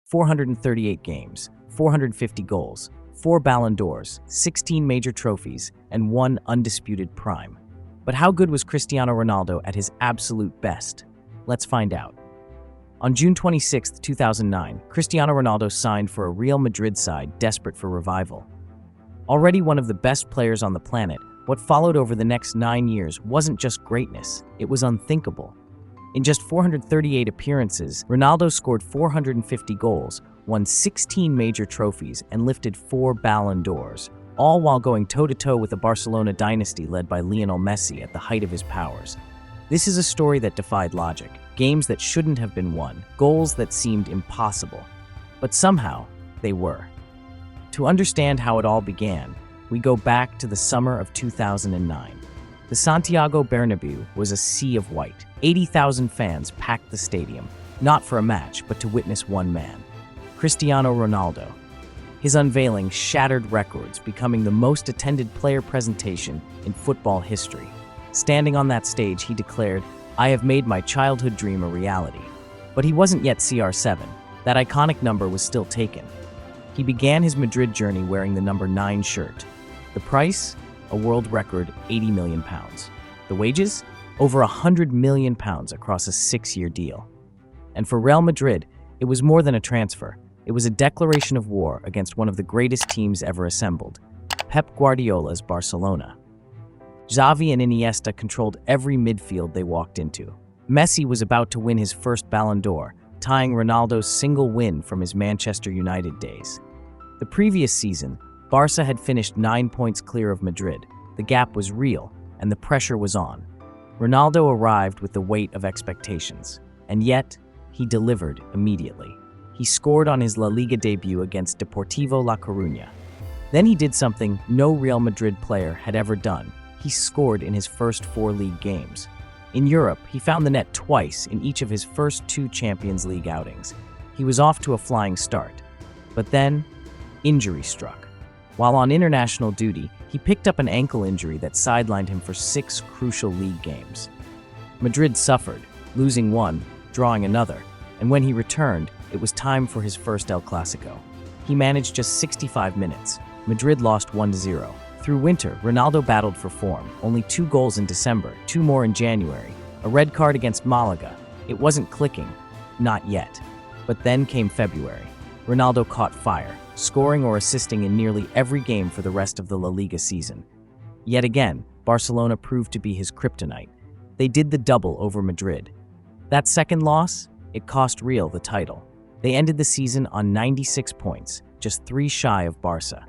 438 games, 450 goals, 4 Ballon d'Ors, 16 major trophies, and 1 undisputed prime. But how good was Cristiano Ronaldo at his absolute best? Let's find out. On June 26, 2009, Cristiano Ronaldo signed for a Real Madrid side desperate for revival. Already one of the best players on the planet, what followed over the next 9 years wasn't just greatness, it was unthinkable. In just 438 appearances, Ronaldo scored 450 goals, won 16 major trophies, and lifted 4 Ballon d'Ors, all while going toe-to-toe with the Barcelona dynasty led by Lionel Messi at the height of his powers. This is a story that defied logic, games that shouldn't have been won, goals that seemed impossible. But somehow, they were. To understand how it all began, we go back to the summer of 2009. The Santiago Bernabéu was a sea of white. 80,000 fans packed the stadium, not for a match, but to witness one man, Cristiano Ronaldo. His unveiling shattered records, becoming the most attended player presentation in football history. Standing on that stage, he declared, "I have made my childhood dream a reality." But he wasn't yet CR7. That iconic number was still taken. He began his Madrid journey wearing the number 9 shirt. The price? A world record £80 million. The wages? Over £100 million across a 6-year deal. And for Real Madrid, it was more than a transfer. It was a declaration of war against one of the greatest teams ever assembled, Pep Guardiola's Barcelona. Xavi and Iniesta controlled every midfield they walked into. Messi was about to win his first Ballon d'Or, tying Ronaldo's single win from his Manchester United days. The previous season, Barca had finished 9 points clear of Madrid. The gap was real, and the pressure was on. Ronaldo arrived with the weight of expectations, and yet, he delivered immediately. He scored on his La Liga debut against Deportivo La Coruña. Then he did something no Real Madrid player had ever done. He scored in his first 4 league games. In Europe, he found the net twice in each of his first 2 Champions League outings. He was off to a flying start. But then, injury struck. While on international duty, he picked up an ankle injury that sidelined him for 6 crucial league games. Madrid suffered, losing one, drawing another, and when he returned, it was time for his first El Clasico. He managed just 65 minutes. Madrid lost 1-0. Through winter, Ronaldo battled for form. Only 2 goals in December, 2 more in January. A red card against Malaga. It wasn't clicking. Not yet. But then came February. Ronaldo caught fire, scoring or assisting in nearly every game for the rest of the La Liga season. Yet again, Barcelona proved to be his kryptonite. They did the double over Madrid. That second loss? It cost Real the title. They ended the season on 96 points, just 3 shy of Barca.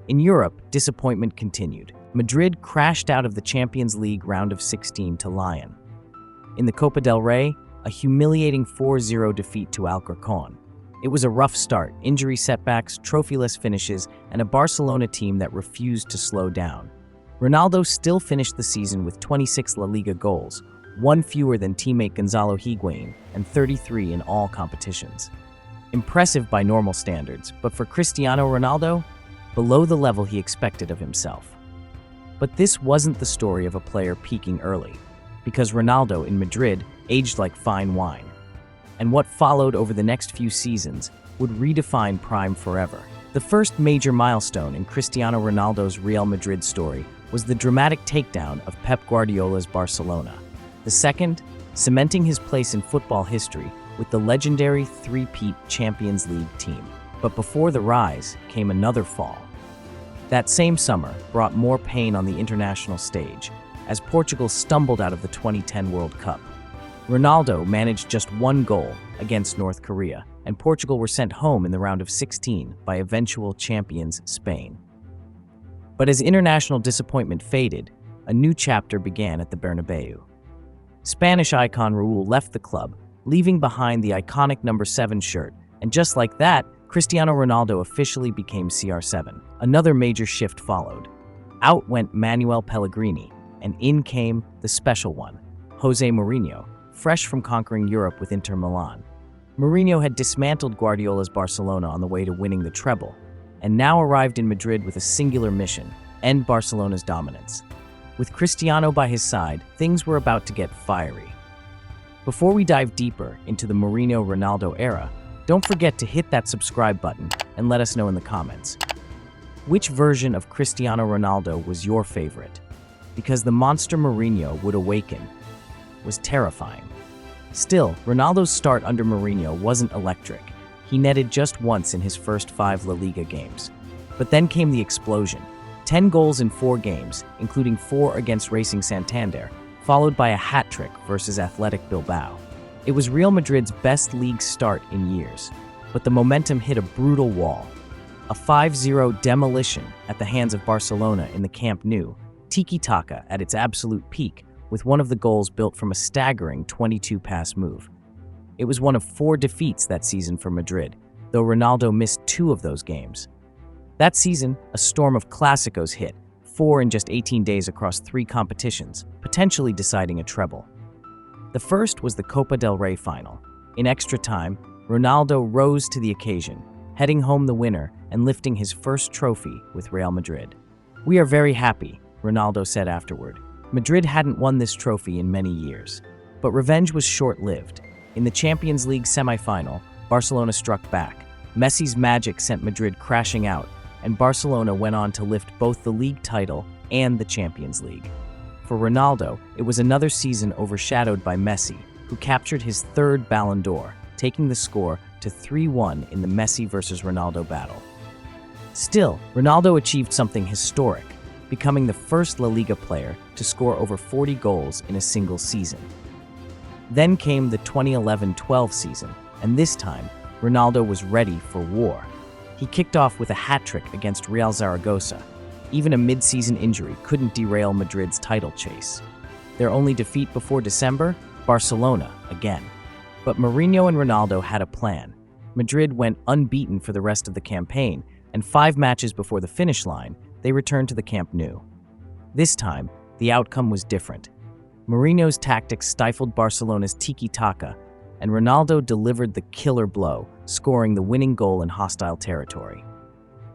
In Europe, disappointment continued. Madrid crashed out of the Champions League round of 16 to Lyon. In the Copa del Rey, a humiliating 4-0 defeat to Alcorcón. It was a rough start, injury setbacks, trophyless finishes, and a Barcelona team that refused to slow down. Ronaldo still finished the season with 26 La Liga goals, 1 fewer than teammate Gonzalo Higuain, and 33 in all competitions. Impressive by normal standards, but for Cristiano Ronaldo, below the level he expected of himself. But this wasn't the story of a player peaking early, because Ronaldo in Madrid aged like fine wine. And what followed over the next few seasons would redefine prime forever. The first major milestone in Cristiano Ronaldo's Real Madrid story was the dramatic takedown of Pep Guardiola's Barcelona. The second, cementing his place in football history with the legendary 3-peat Champions League team. But before the rise came another fall. That same summer brought more pain on the international stage, as Portugal stumbled out of the 2010 World Cup. Ronaldo managed just 1 goal against North Korea, and Portugal were sent home in the round of 16 by eventual champions Spain. But as international disappointment faded, a new chapter began at the Bernabéu. Spanish icon Raúl left the club, leaving behind the iconic number 7 shirt, and just like that, Cristiano Ronaldo officially became CR7. Another major shift followed. Out went Manuel Pellegrini, and in came the special one, Jose Mourinho, fresh from conquering Europe with Inter Milan. Mourinho had dismantled Guardiola's Barcelona on the way to winning the treble, and now arrived in Madrid with a singular mission: end Barcelona's dominance. With Cristiano by his side, things were about to get fiery. Before we dive deeper into the Mourinho-Ronaldo era, Don't forget to hit that subscribe button and let us know in the comments. Which version of Cristiano Ronaldo was your favorite? Because the monster Mourinho would awaken was terrifying. Still, Ronaldo's start under Mourinho wasn't electric. He netted just once in his first 5 La Liga games. But then came the explosion. 10 goals in 4 games, including 4 against Racing Santander, followed by a hat-trick versus Athletic Bilbao. It was Real Madrid's best league start in years, but the momentum hit a brutal wall. A 5-0 demolition at the hands of Barcelona in the Camp Nou, tiki-taka at its absolute peak, with one of the goals built from a staggering 22-pass move. It was one of 4 defeats that season for Madrid, though Ronaldo missed 2 of those games. That season, a storm of Clásicos hit, 4 in just 18 days across 3 competitions, potentially deciding a treble. The first was the Copa del Rey final. In extra time, Ronaldo rose to the occasion, heading home the winner and lifting his first trophy with Real Madrid. "We are very happy," Ronaldo said afterward. Madrid hadn't won this trophy in many years. But revenge was short-lived. In the Champions League semi-final, Barcelona struck back. Messi's magic sent Madrid crashing out, and Barcelona went on to lift both the league title and the Champions League. For Ronaldo, it was another season overshadowed by Messi, who captured his 3rd Ballon d'Or, taking the score to 3-1 in the Messi versus Ronaldo battle. Still, Ronaldo achieved something historic, becoming the first La Liga player to score over 40 goals in a single season. Then came the 2011-12 season, and this time, Ronaldo was ready for war. He kicked off with a hat-trick against Real Zaragoza. Even a mid-season injury couldn't derail Madrid's title chase. Their only defeat before December? Barcelona, again. But Mourinho and Ronaldo had a plan. Madrid went unbeaten for the rest of the campaign, and 5 matches before the finish line, they returned to the Camp Nou. This time, the outcome was different. Mourinho's tactics stifled Barcelona's tiki-taka, and Ronaldo delivered the killer blow, scoring the winning goal in hostile territory.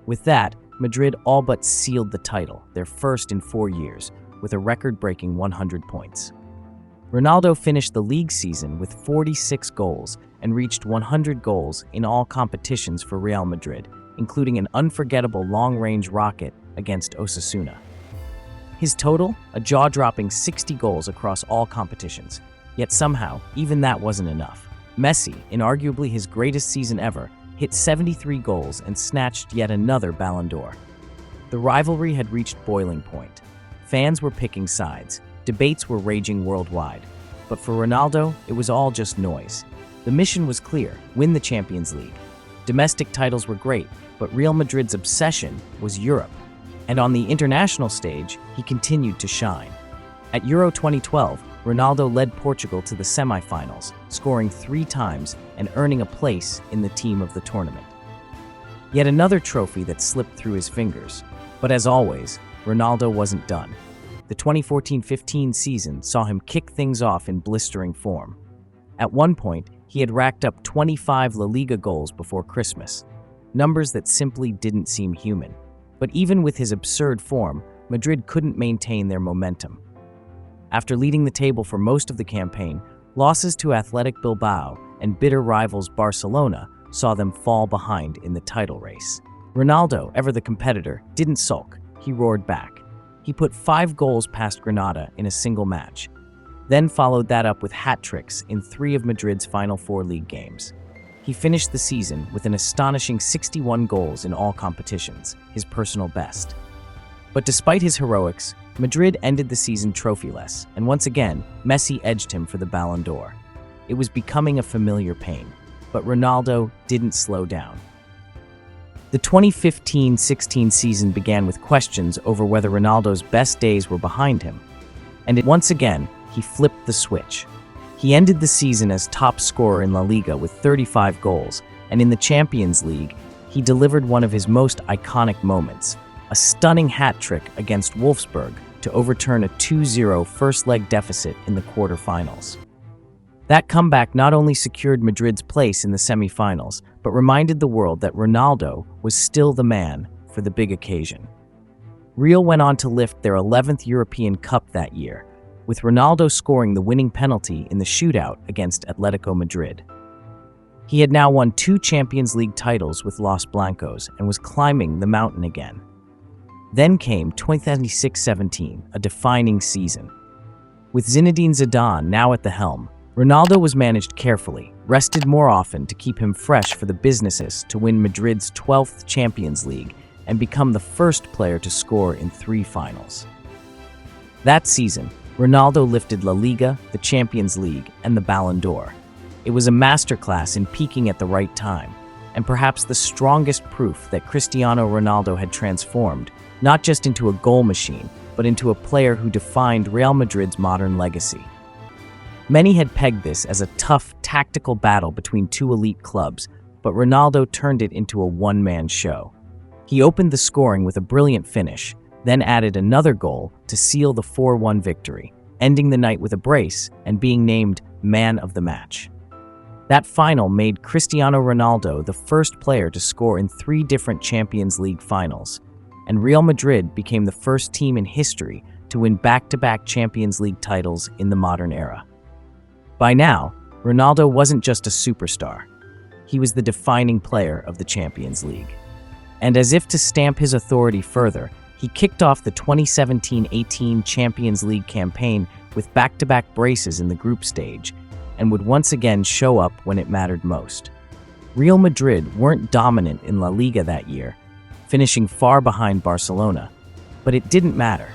With that, Madrid all but sealed the title, their first in 4 years, with a record-breaking 100 points. Ronaldo finished the league season with 46 goals and reached 100 goals in all competitions for Real Madrid, including an unforgettable long-range rocket against Osasuna. His total? A jaw-dropping 60 goals across all competitions. Yet somehow, even that wasn't enough. Messi, in arguably his greatest season ever, hit 73 goals and snatched yet another Ballon d'Or. The rivalry had reached boiling point. Fans were picking sides. Debates were raging worldwide. But for Ronaldo, it was all just noise. The mission was clear: win the Champions League. Domestic titles were great, but Real Madrid's obsession was Europe. And on the international stage, he continued to shine. At Euro 2012, Ronaldo led Portugal to the semi-finals, scoring 3 times and earning a place in the team of the tournament. Yet another trophy that slipped through his fingers. But as always, Ronaldo wasn't done. The 2014-15 season saw him kick things off in blistering form. At one point, he had racked up 25 La Liga goals before Christmas, numbers that simply didn't seem human. But even with his absurd form, Madrid couldn't maintain their momentum. After leading the table for most of the campaign, losses to Athletic Bilbao and bitter rivals Barcelona saw them fall behind in the title race. Ronaldo, ever the competitor, didn't sulk. He roared back. He put 5 goals past Granada in a single match, then followed that up with hat-tricks in 3 of Madrid's final 4 league games. He finished the season with an astonishing 61 goals in all competitions, his personal best. But despite his heroics, Madrid ended the season trophyless, and once again, Messi edged him for the Ballon d'Or. It was becoming a familiar pain, but Ronaldo didn't slow down. The 2015-16 season began with questions over whether Ronaldo's best days were behind him, and once again, he flipped the switch. He ended the season as top scorer in La Liga with 35 goals, and in the Champions League, he delivered one of his most iconic moments, a stunning hat-trick against Wolfsburg to overturn a 2-0 first-leg deficit in the quarterfinals. That comeback not only secured Madrid's place in the semi-finals, but reminded the world that Ronaldo was still the man for the big occasion. Real went on to lift their 11th European Cup that year, with Ronaldo scoring the winning penalty in the shootout against Atletico Madrid. He had now won 2 Champions League titles with Los Blancos and was climbing the mountain again. Then came 2016-17, a defining season. With Zinedine Zidane now at the helm, Ronaldo was managed carefully, rested more often to keep him fresh for the businesses to win Madrid's 12th Champions League and become the first player to score in 3 finals. That season, Ronaldo lifted La Liga, the Champions League, and the Ballon d'Or. It was a masterclass in peaking at the right time, and perhaps the strongest proof that Cristiano Ronaldo had transformed, not just into a goal machine, but into a player who defined Real Madrid's modern legacy. Many had pegged this as a tough, tactical battle between 2 elite clubs, but Ronaldo turned it into a one-man show. He opened the scoring with a brilliant finish, then added another goal to seal the 4-1 victory, ending the night with a brace and being named Man of the Match. That final made Cristiano Ronaldo the first player to score in 3 different Champions League finals, and Real Madrid became the first team in history to win back-to-back Champions League titles in the modern era. By now, Ronaldo wasn't just a superstar. He was the defining player of the Champions League. And as if to stamp his authority further, he kicked off the 2017-18 Champions League campaign with back-to-back braces in the group stage and would once again show up when it mattered most. Real Madrid weren't dominant in La Liga that year, finishing far behind Barcelona, but it didn't matter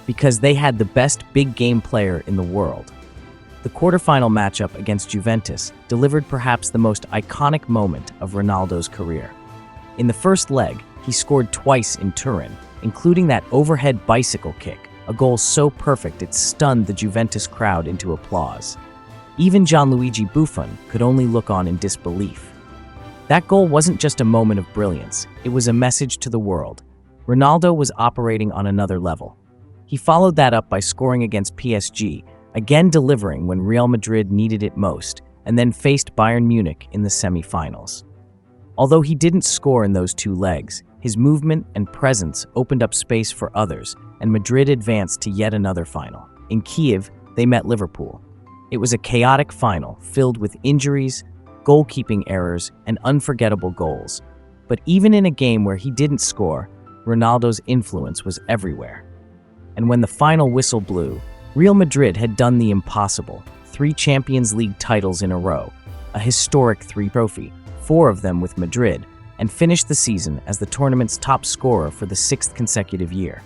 because they had the best big-game player in the world. The quarterfinal matchup against Juventus delivered perhaps the most iconic moment of Ronaldo's career. In the first leg, he scored twice in Turin, including that overhead bicycle kick, a goal so perfect it stunned the Juventus crowd into applause. Even Gianluigi Buffon could only look on in disbelief. That goal wasn't just a moment of brilliance, it was a message to the world. Ronaldo was operating on another level. He followed that up by scoring against PSG, again delivering when Real Madrid needed it most, and then faced Bayern Munich in the semi-finals. Although he didn't score in those 2 legs, his movement and presence opened up space for others, and Madrid advanced to yet another final. In Kiev, they met Liverpool. It was a chaotic final filled with injuries, goalkeeping errors, and unforgettable goals. But even in a game where he didn't score, Ronaldo's influence was everywhere. And when the final whistle blew, Real Madrid had done the impossible: 3 Champions League titles in a row, a historic 3 trophy, 4 of them with Madrid, and finished the season as the tournament's top scorer for the 6th consecutive year.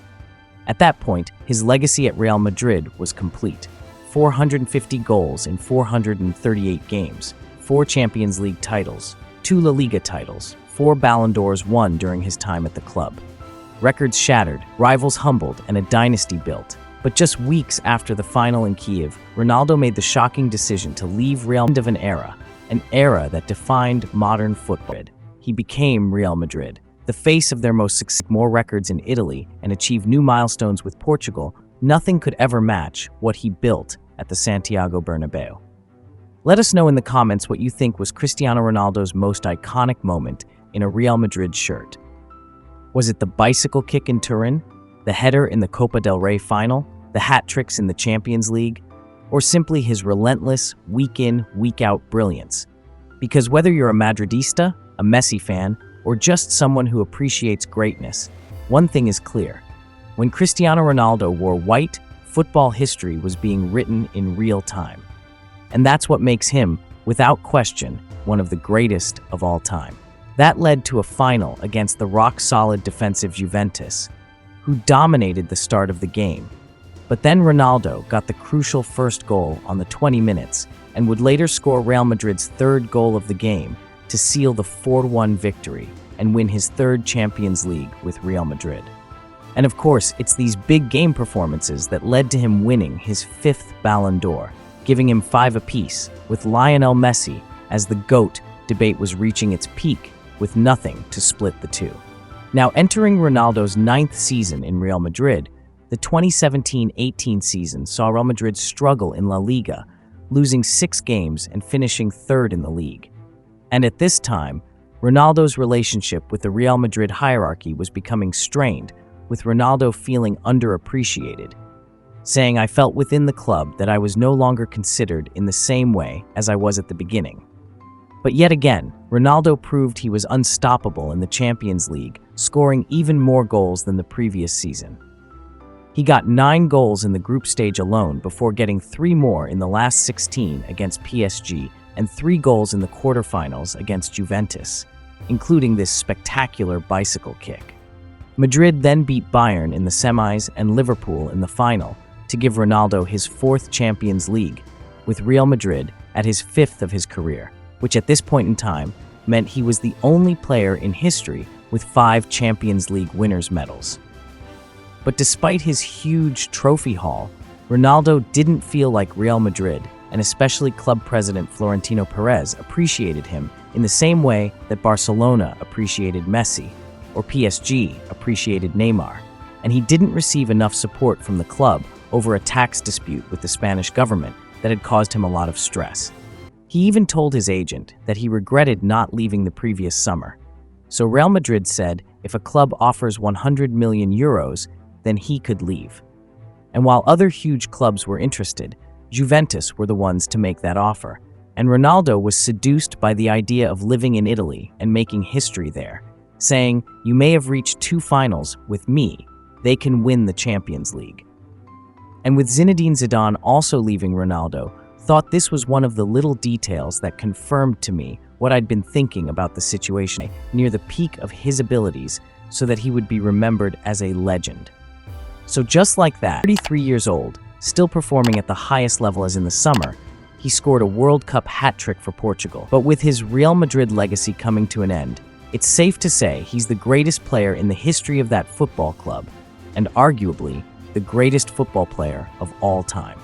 At that point, his legacy at Real Madrid was complete. 450 goals in 438 games, 4 Champions League titles, 2 La Liga titles, 4 Ballon d'Ors won during his time at the club. Records shattered, rivals humbled, and a dynasty built. But just weeks after the final in Kiev, Ronaldo made the shocking decision to leave Real Madrid, an era that defined modern football. He became Real Madrid, the face of their most successful, more records in Italy, and achieved new milestones with Portugal. Nothing could ever match what he built at the Santiago Bernabeu. Let us know in the comments what you think was Cristiano Ronaldo's most iconic moment in a Real Madrid shirt. Was it the bicycle kick in Turin, the header in the Copa del Rey final, the hat tricks in the Champions League, or simply his relentless, week-in, week-out brilliance? Because whether you're a Madridista, a Messi fan, or just someone who appreciates greatness, one thing is clear. When Cristiano Ronaldo wore white, football history was being written in real time. And that's what makes him, without question, one of the greatest of all time. That led to a final against the rock-solid defensive Juventus, who dominated the start of the game. But then Ronaldo got the crucial first goal on the 20 minutes and would later score Real Madrid's 3rd goal of the game to seal the 4-1 victory and win his 3rd Champions League with Real Madrid. And of course, it's these big game performances that led to him winning his 5th Ballon d'Or, giving him 5 apiece, with Lionel Messi as the GOAT debate was reaching its peak with nothing to split the two. Now entering Ronaldo's 9th season in Real Madrid, the 2017-18 season saw Real Madrid struggle in La Liga, losing 6 games and finishing 3rd in the league. And at this time, Ronaldo's relationship with the Real Madrid hierarchy was becoming strained, with Ronaldo feeling underappreciated, saying, "I felt within the club that I was no longer considered in the same way as I was at the beginning." But yet again, Ronaldo proved he was unstoppable in the Champions League, scoring even more goals than the previous season. He got 9 goals in the group stage alone before getting 3 more in the last 16 against PSG and 3 goals in the quarterfinals against Juventus, including this spectacular bicycle kick. Madrid then beat Bayern in the semis and Liverpool in the final to give Ronaldo his 4th Champions League, with Real Madrid at his 5th of his career, which at this point in time meant he was the only player in history with 5 Champions League winners' medals. But despite his huge trophy haul, Ronaldo didn't feel like Real Madrid, and especially club president Florentino Perez, appreciated him in the same way that Barcelona appreciated Messi, or PSG appreciated Neymar, and he didn't receive enough support from the club over a tax dispute with the Spanish government that had caused him a lot of stress. He even told his agent that he regretted not leaving the previous summer. So Real Madrid said if a club offers 100 million euros, then he could leave. And while other huge clubs were interested, Juventus were the ones to make that offer, and Ronaldo was seduced by the idea of living in Italy and making history there, saying, "You may have reached 2 finals with me, they can win the Champions League." And with Zinedine Zidane also leaving Ronaldo, thought this was one of the little details that confirmed to me what I'd been thinking about the situation near the peak of his abilities so that he would be remembered as a legend. So just like that, 33 years old, still performing at the highest level as in the summer, he scored a World Cup hat-trick for Portugal. But with his Real Madrid legacy coming to an end, it's safe to say he's the greatest player in the history of that football club, and arguably the greatest football player of all time.